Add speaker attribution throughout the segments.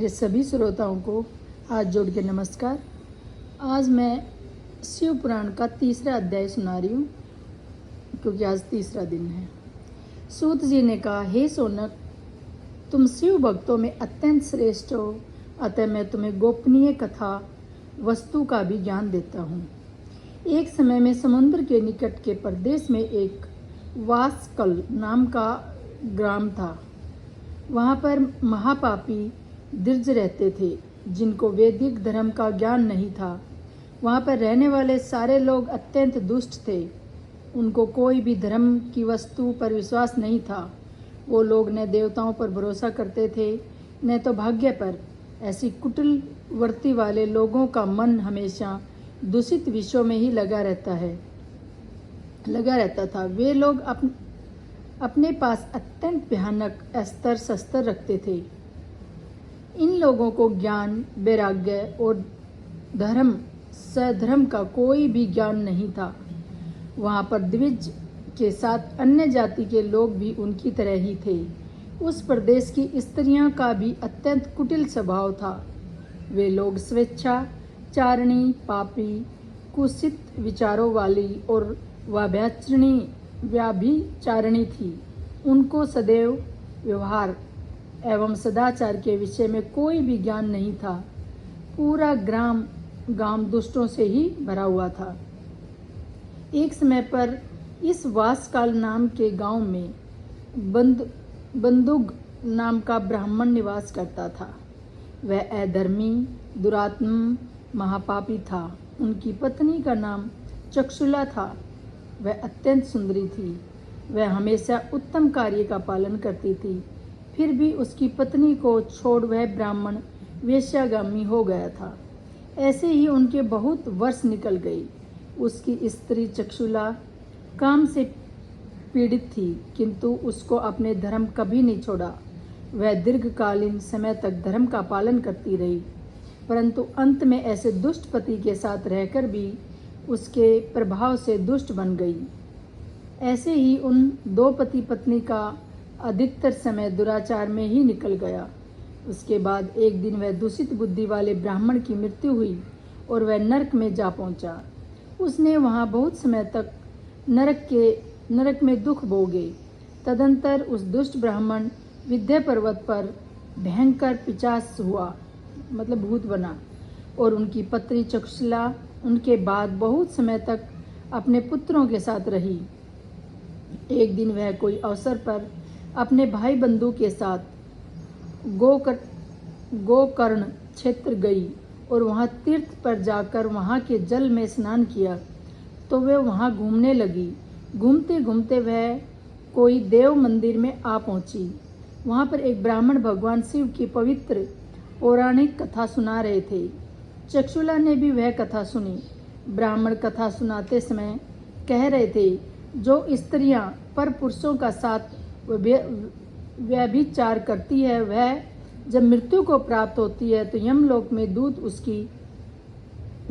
Speaker 1: मेरे सभी श्रोताओं को हाथ जोड़ के नमस्कार। आज मैं शिव पुराण का तीसरा अध्याय सुना रही हूँ, क्योंकि आज तीसरा दिन है। सूत जी ने कहा, हे सोनक, तुम शिव भक्तों में अत्यंत श्रेष्ठ हो, अतः मैं तुम्हें गोपनीय कथा वस्तु का भी ज्ञान देता हूँ। एक समय में समुद्र के निकट के प्रदेश में एक वासकल नाम का ग्राम था। वहाँ पर महापापी दीर्घ रहते थे, जिनको वैदिक धर्म का ज्ञान नहीं था। वहाँ पर रहने वाले सारे लोग अत्यंत दुष्ट थे। उनको कोई भी धर्म की वस्तु पर विश्वास नहीं था। वो लोग न देवताओं पर भरोसा करते थे, न तो भाग्य पर। ऐसी कुटिल वृत्ति वाले लोगों का मन हमेशा दूषित विषयों में ही लगा रहता था। वे लोग अपने पास अत्यंत भयानक अस्त्र शस्त्र रखते थे। इन लोगों को ज्ञान, वैराग्य और धर्म सधर्म का कोई भी ज्ञान नहीं था। वहाँ पर द्विज के साथ अन्य जाति के लोग भी उनकी तरह ही थे। उस प्रदेश की स्त्रियां का भी अत्यंत कुटिल स्वभाव था। वे लोग स्वेच्छाचारिणी, पापी, कुत्सित विचारों वाली और व्याभिचारिणी थी। उनको सदैव व्यवहार एवं सदाचार के विषय में कोई भी ज्ञान नहीं था। पूरा गांव दुष्टों से ही भरा हुआ था। एक समय पर इस वासकाल नाम के गांव में बंदुग नाम का ब्राह्मण निवास करता था। वह अधर्मी, दुरात्म, महापापी था। उनकी पत्नी का नाम चक्षुला था। वह अत्यंत सुंदरी थी। वह हमेशा उत्तम कार्य का पालन करती थी। फिर भी उसकी पत्नी को छोड़ वह ब्राह्मण वेश्यागामी हो गया था। ऐसे ही उनके बहुत वर्ष निकल गई। उसकी स्त्री चक्षुला काम से पीड़ित थी, किंतु उसको अपने धर्म कभी नहीं छोड़ा। वह दीर्घकालीन समय तक धर्म का पालन करती रही, परंतु अंत में ऐसे दुष्ट पति के साथ रहकर भी उसके प्रभाव से दुष्ट बन गई। ऐसे ही उन दो पति पत्नी का अधिकतर समय दुराचार में ही निकल गया। उसके बाद एक दिन वह दूषित बुद्धि वाले ब्राह्मण की मृत्यु हुई और वह नरक में जा पहुंचा। उसने वहां बहुत समय तक नरक में दुख भोगे। तदंतर उस दुष्ट ब्राह्मण विंध्य पर्वत पर भयंकर पिशाच हुआ, मतलब भूत बना, और उनकी पत्नी चक्षुला उनके बाद बहुत समय तक अपने पुत्रों के साथ रही। एक दिन वह कोई अवसर पर अपने भाई बंधु के साथ गोकर्ण क्षेत्र गई और वहां तीर्थ पर जाकर वहां के जल में स्नान किया। तो वह वहां घूमने लगी। घूमते घूमते वह कोई देव मंदिर में आ पहुंची। वहां पर एक ब्राह्मण भगवान शिव की पवित्र पौराणिक कथा सुना रहे थे। चक्षुला ने भी वह कथा सुनी। ब्राह्मण कथा सुनाते समय कह रहे थे, जो स्त्रियां पर पुरुषों का साथ व्यभिचार करती है, वह जब मृत्यु को प्राप्त होती है तो यमलोक में दूत उसकी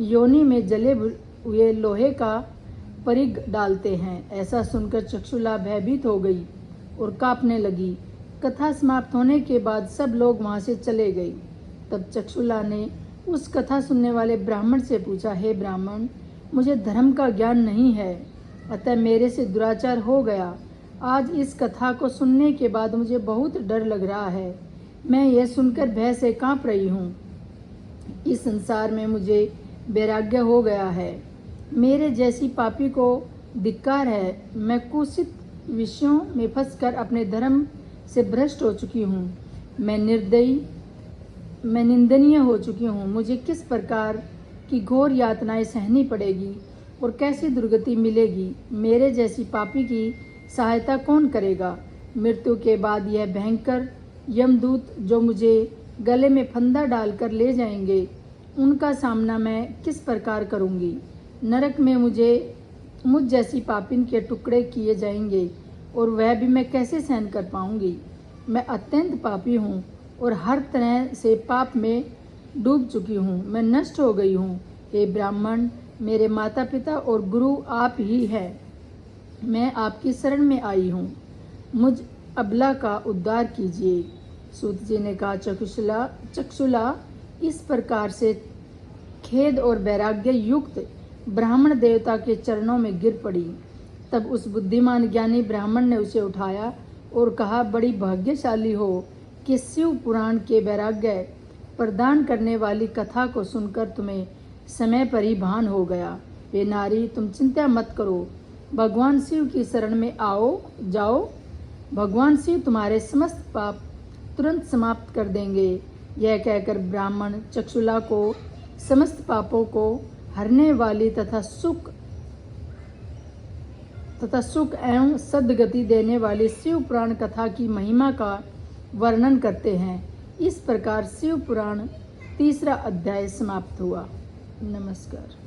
Speaker 1: योनि में जले हुए लोहे का परिघ डालते हैं। ऐसा सुनकर चक्षुला भयभीत हो गई और कांपने लगी। कथा समाप्त होने के बाद सब लोग वहां से चले गए। तब चक्षुला ने उस कथा सुनने वाले ब्राह्मण से पूछा, हे ब्राह्मण, मुझे धर्म का ज्ञान नहीं है, अतः मेरे से दुराचार हो गया। आज इस कथा को सुनने के बाद मुझे बहुत डर लग रहा है। मैं यह सुनकर भय से कांप रही हूँ। इस संसार में मुझे वैराग्य हो गया है। मेरे जैसी पापी को धिक्कार है। मैं कुत्सित विषयों में फंसकर अपने धर्म से भ्रष्ट हो चुकी हूँ। मैं निंदनीय हो चुकी हूँ। मुझे किस प्रकार की घोर यातनाएं सहनी पड़ेगी और कैसी दुर्गति मिलेगी। मेरे जैसी पापी की सहायता कौन करेगा। मृत्यु के बाद यह भयंकर यमदूत जो मुझे गले में फंदा डालकर ले जाएंगे, उनका सामना मैं किस प्रकार करूंगी। नरक में मुझ जैसी पापिन के टुकड़े किए जाएंगे और वह भी मैं कैसे सहन कर पाऊंगी। मैं अत्यंत पापी हूँ और हर तरह से पाप में डूब चुकी हूँ। मैं नष्ट हो गई हूँ। हे ब्राह्मण, मेरे माता पिता और गुरु आप ही हैं। मैं आपकी शरण में आई हूँ। मुझ अबला का उद्धार कीजिए। सूत जी ने कहा, चक्षुला इस प्रकार से खेद और वैराग्य युक्त ब्राह्मण देवता के चरणों में गिर पड़ी। तब उस बुद्धिमान ज्ञानी ब्राह्मण ने उसे उठाया और कहा, बड़ी भाग्यशाली हो कि शिव पुराण के वैराग्य प्रदान करने वाली कथा को सुनकर तुम्हें समय पर ही भान हो गया। हे नारी, तुम चिंता मत करो, भगवान शिव की शरण में जाओ। भगवान शिव तुम्हारे समस्त पाप तुरंत समाप्त कर देंगे। यह कहकर ब्राह्मण चक्षुला को समस्त पापों को हरने वाली तथा सुख एवं सद्गति देने वाली शिव पुराण कथा की महिमा का वर्णन करते हैं। इस प्रकार शिव पुराण 3रा अध्याय समाप्त हुआ। नमस्कार।